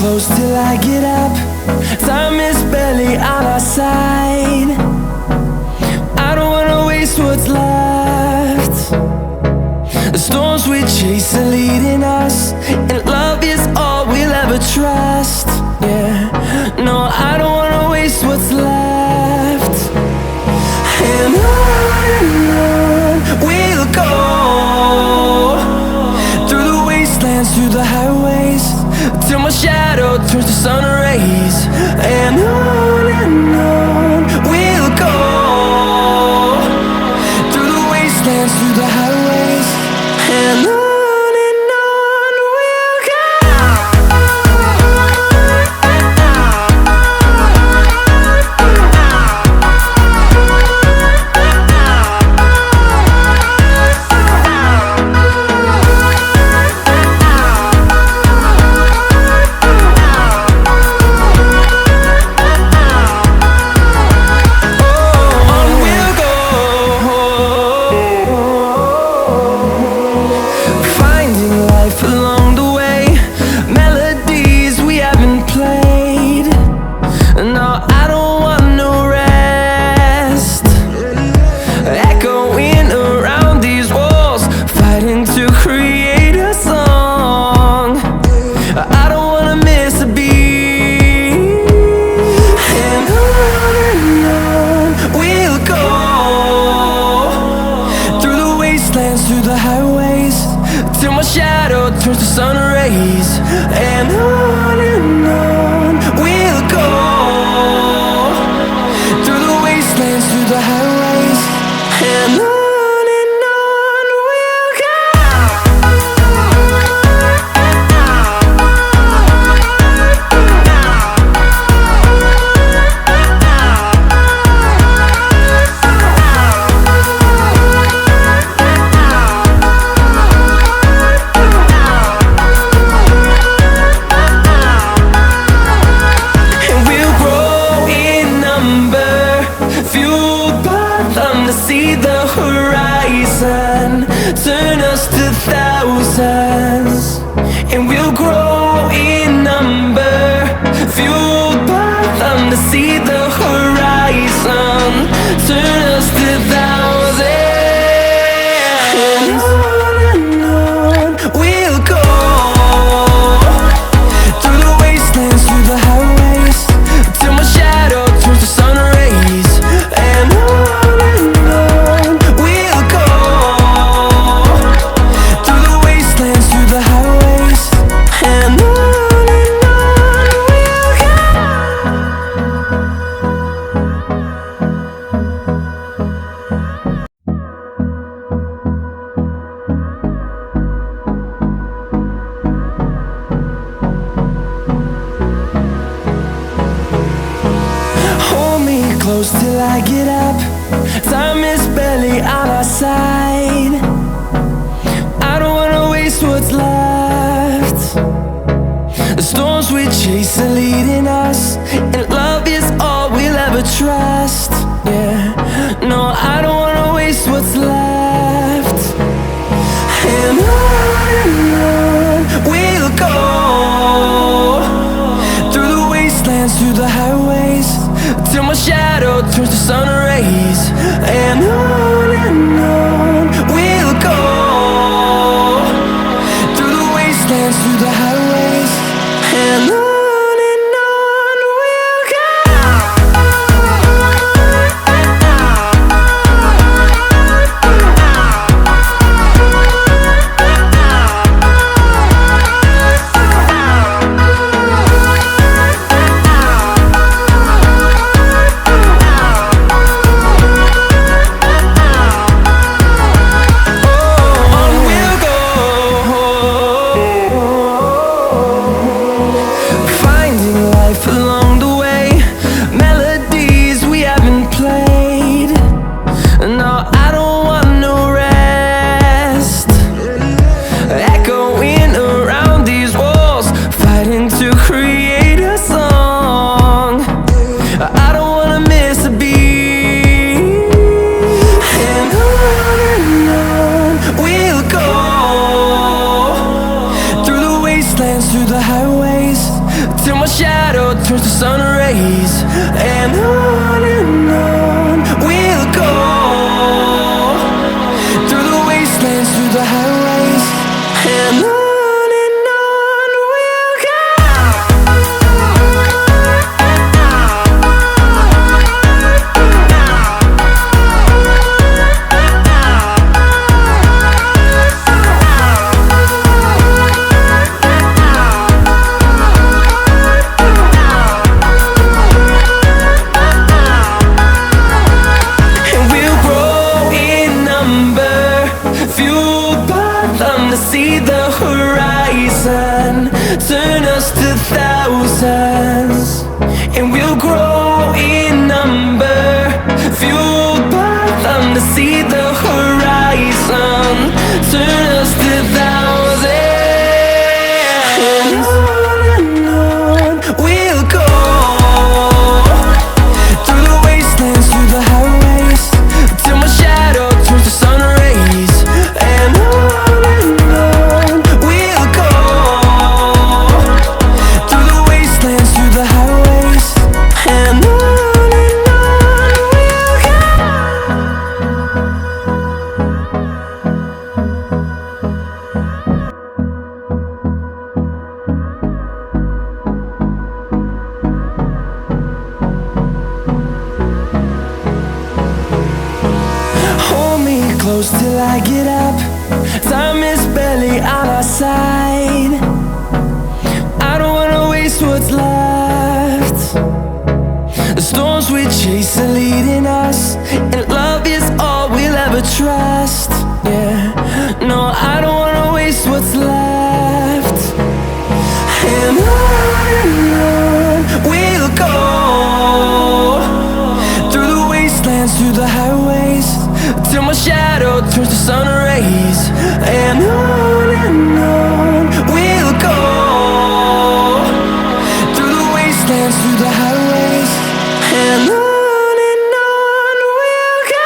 close till I get up. Time is barely on our side. I don't wanna waste what's left. The storms we chase are leading us, and love is all we'll ever trust. Yeah, no, I don't wanna waste what's left. And on we'll go, through the wastelands, through the highways, till my shadow turns to sun rays. And on we'll go, through the wastelands, through the highways, and on we'll go. Through the highways, till my shadow turns to sun rays. And on we'll go, through the wastelands, through the highways, and on we'll go. See the horizon turn us to thousands, and we'll grow in number, fueled by them. To see the horizon turn us to thousands, and on we'll go, through the wastelands, through the highways, till my shadow turns to sun rays. And close till I get up. Time is barely on our side. I don't wanna waste what's left. The storms we chase are leading us, and love is all we'll ever trust. Yeah, no, I don't wanna waste what's left. And on we'll go, through the wastelands, through the highways, till my shadow turns to sun rays. And on we'll go, through the wastelands, through the highways, and on we'll go. and on we'll go. Through the wastelands, through the highways, and on we'll go. To see the horizon, turn us to thousands, and we'll grow in number, fueled by them. To see the horizon, turn us to thousands, and on we'll go. Through the wastelands, through the highways, till my shadow turns to sun rays, and on close till I get up. Time is barely on our side. I don't wanna waste what's left. The storms we chase are leading us, and love is all we'll ever trust. Yeah, no, I don't wanna waste what's left. And on we'll go. Through the wastelands, through the highways, till my shadow turns to sun rays, and on we'll go. Through the wastelands, through the highways, and on we'll go.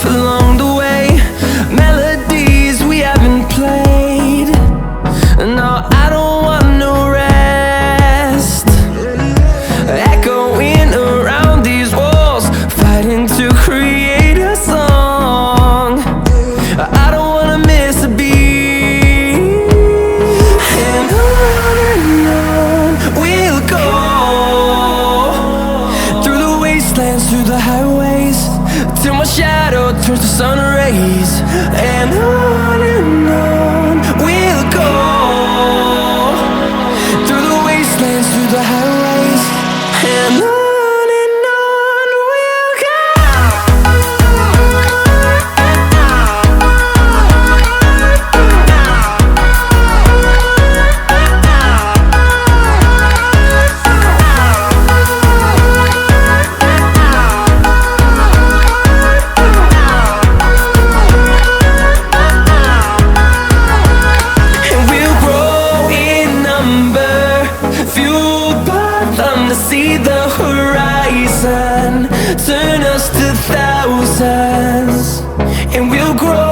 Along the way, melodies we haven't played. No, I don't want no rest. Echoing around these walls, fighting to create a song. I don't wanna miss a beat. And on we'll go. Through the wastelands, through the highways, till my shadow turns to sun rays, and on we'll go. Through the wastelands, through the highways, and on we'll go. To see the horizon, turn us to thousands, and we'll grow